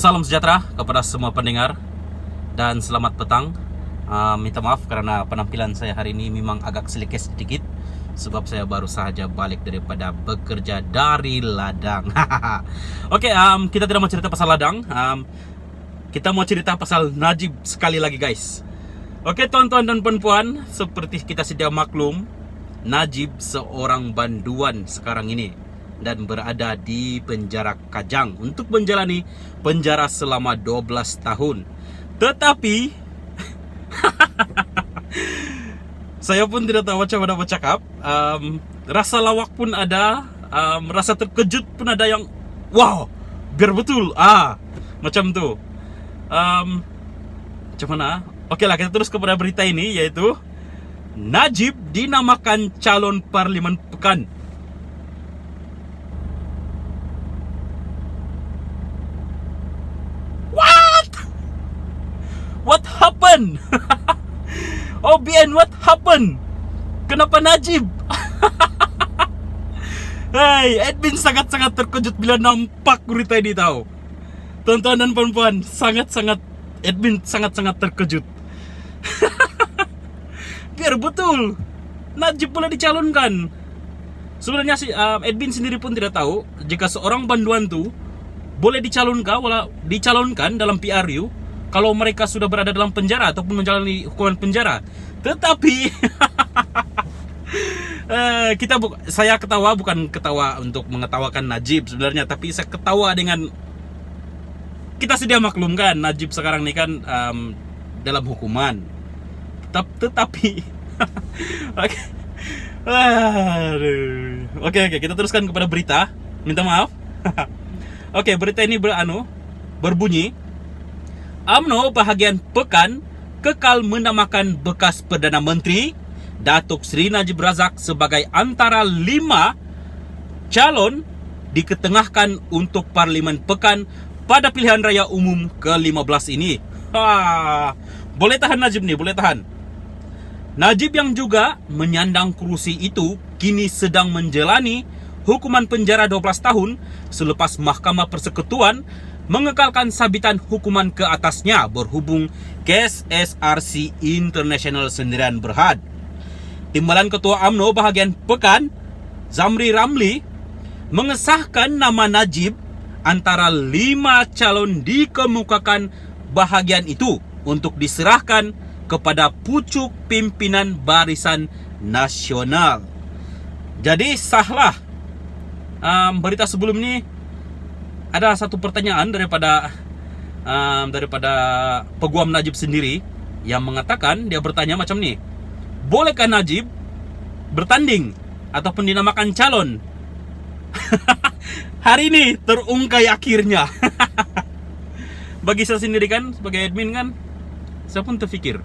Salam sejahtera kepada semua pendengar dan selamat petang. Minta maaf karena penampilan saya hari ini memang agak selekes sedikit sebab saya baru saja balik daripada bekerja dari ladang. Oke, kita tidak mau cerita pasal ladang. Kita mau cerita pasal Najib sekali lagi, guys. Oke, tuan-tuan dan puan-puan, seperti kita sedia maklum, Najib seorang banduan sekarang ini dan berada di penjara Kajang untuk menjalani penjara selama 12 tahun. Tetapi saya pun tidak tahu macam mana bercakap. Rasa lawak pun ada, rasa terkejut pun ada yang wow, biar betul. Macam tu. Macam mana? Oke lah, kita terus kepada berita ini, yaitu Najib dinamakan calon parlimen pekan. What happened? OBN, what happened? Kenapa Najib? Hey, Edwin sangat-sangat terkejut bila nampak berita ini tahu. Tuan-tuan dan puan-puan, Edwin sangat-sangat terkejut. Biar betul, Najib boleh dicalonkan. Sebenarnya sih Edwin sendiri pun tidak tahu jika seorang banduan tu boleh dicalonkan dalam PRU kalau mereka sudah berada dalam penjara ataupun menjalani hukuman penjara. Tetapi saya ketawa, bukan ketawa untuk mengetawakan Najib sebenarnya, tapi saya ketawa dengan kita sedia maklum kan, Najib sekarang ini kan dalam hukuman. Tetapi Oke, kita teruskan kepada berita. Minta maaf. Oke, berita ini berbunyi, UMNO bahagian pekan kekal menamakan bekas Perdana Menteri Datuk Seri Najib Razak sebagai antara 5 calon diketengahkan untuk Parlimen Pekan pada pilihan raya umum ke-15 ini. Boleh tahan Najib nih, boleh tahan. Najib yang juga menyandang kerusi itu kini sedang menjalani hukuman penjara 12 tahun selepas Mahkamah Persekutuan mengekalkan sabitan hukuman ke atasnya berhubung kes SRC International Sendirian Berhad. Timbalan Ketua UMNO bahagian pekan, Zamri Ramli, mengesahkan nama Najib antara 5 calon dikemukakan bahagian itu untuk diserahkan kepada pucuk pimpinan Barisan Nasional. Jadi sahlah. Berita sebelum ini ada satu pertanyaan daripada peguam Najib sendiri yang mengatakan, dia bertanya macam ni, bolehkah Najib bertanding ataupun dinamakan calon? Hari ini terungkai akhirnya. Bagi saya sendiri kan, sebagai admin kan, saya pun terfikir,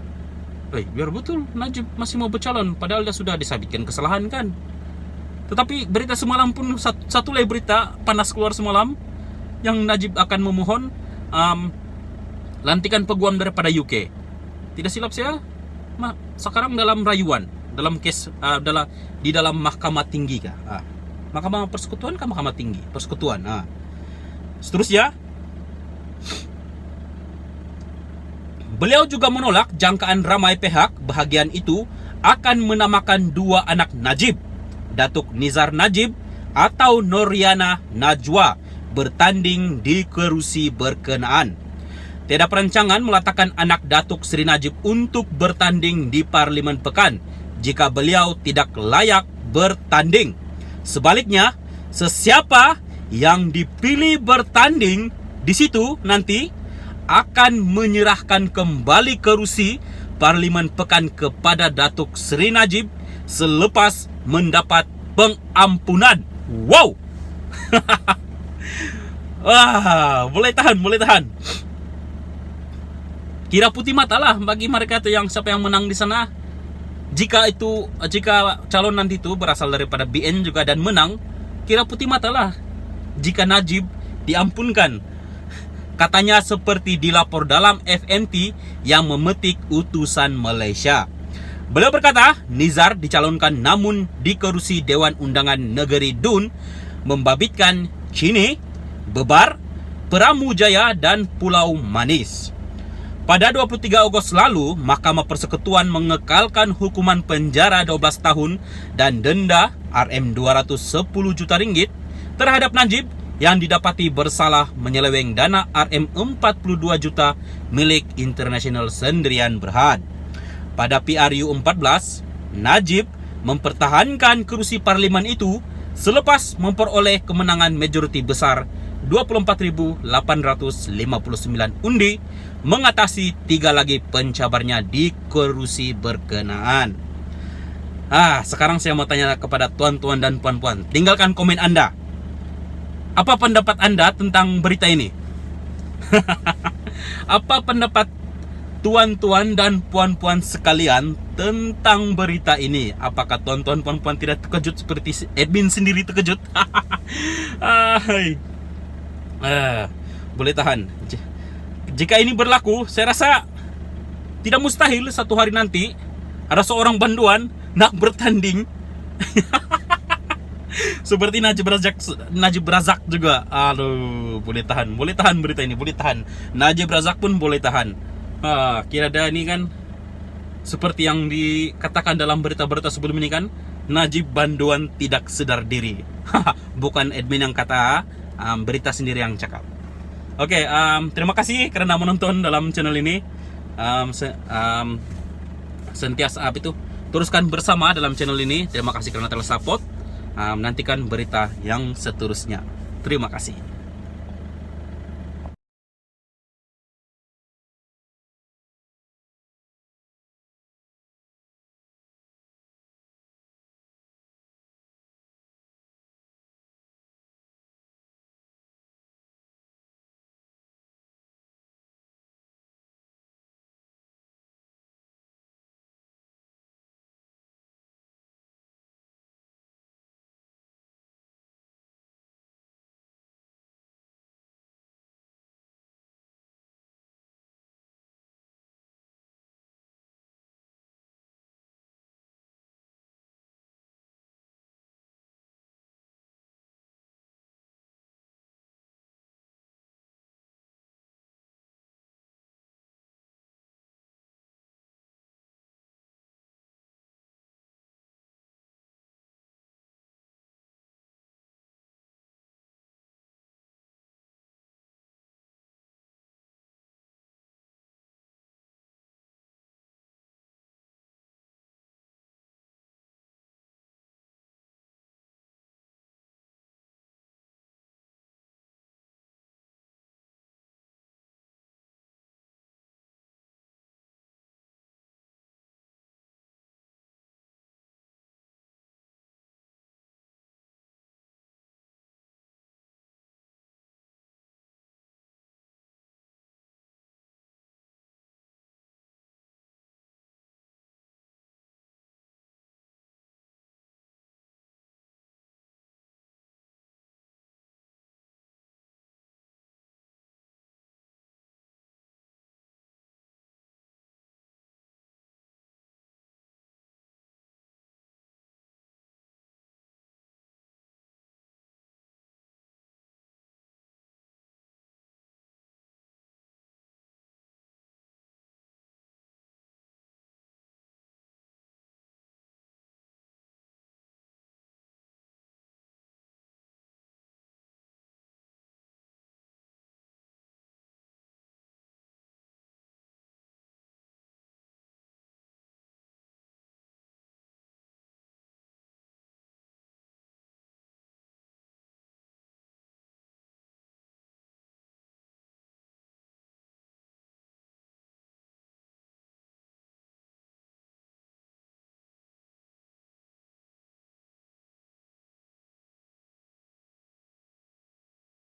biar betul Najib masih mau bercalon padahal dia sudah disabitkan kesalahan kan. Tetapi berita semalam pun satu lagi berita panas keluar semalam, yang Najib akan memohon lantikan peguam daripada UK. Tidak silap saya, sekarang dalam rayuan, dalam kes di dalam mahkamah tinggi kah? Mahkamah Persekutuan kah mahkamah tinggi? Persekutuan. Seterusnya, beliau juga menolak jangkaan ramai pihak bahagian itu akan menamakan 2 anak Najib, Datuk Nizar Najib atau Noriana Najwa, bertanding di kerusi berkenaan. Tiada perancangan meletakkan anak Datuk Seri Najib untuk bertanding di Parlimen Pekan jika beliau tidak layak bertanding. Sebaliknya, sesiapa yang dipilih bertanding di situ nanti akan menyerahkan kembali kerusi Parlimen Pekan kepada Datuk Seri Najib selepas mendapat pengampunan. Wow. Boleh tahan. Kira putih mata lah bagi mereka tu yang siapa yang menang di sana. Jika calon nanti itu berasal daripada BN juga dan menang, kira putih mata lah jika Najib diampunkan. Katanya seperti dilapor dalam FMT yang memetik utusan Malaysia. Beliau berkata, Nizar dicalonkan namun di kerusi Dewan Undangan Negeri DUN membabitkan Cini, Bebar, Peramu Jaya, dan Pulau Manis. Pada 23 Agustus lalu, Mahkamah Persekutuan mengekalkan hukuman penjara 12 tahun dan denda Rm210 juta ringgit terhadap Najib yang didapati bersalah menyeleweng dana Rm42 juta milik International Sendirian Berhad. Pada PRU 14, Najib mempertahankan kerusi parlimen itu selepas memperoleh kemenangan majoriti besar 24.859 undi, mengatasi 3 lagi pencabarnya di kerusi berkenaan. Sekarang saya mau tanya kepada tuan-tuan dan puan-puan. Tinggalkan komen Anda. Apa pendapat Anda tentang berita ini? Apa pendapat tuan-tuan dan puan-puan sekalian tentang berita ini? Apakah tuan-tuan puan-puan tidak terkejut seperti admin sendiri terkejut? Boleh tahan. Jika ini berlaku, saya rasa tidak mustahil satu hari nanti ada seorang banduan nak bertanding seperti Najib Razak juga. Aduh, boleh tahan berita ini, boleh tahan. Najib Razak pun boleh tahan. Kira ada ini kan seperti yang dikatakan dalam berita-berita sebelum ini kan, Najib banduan tidak sedar diri. Bukan admin yang kata, berita sendiri yang cakap. Oke, terima kasih karena menonton dalam channel ini. Sentiasa teruskan bersama dalam channel ini. Terima kasih karena telah support. Nantikan berita yang seterusnya. Terima kasih.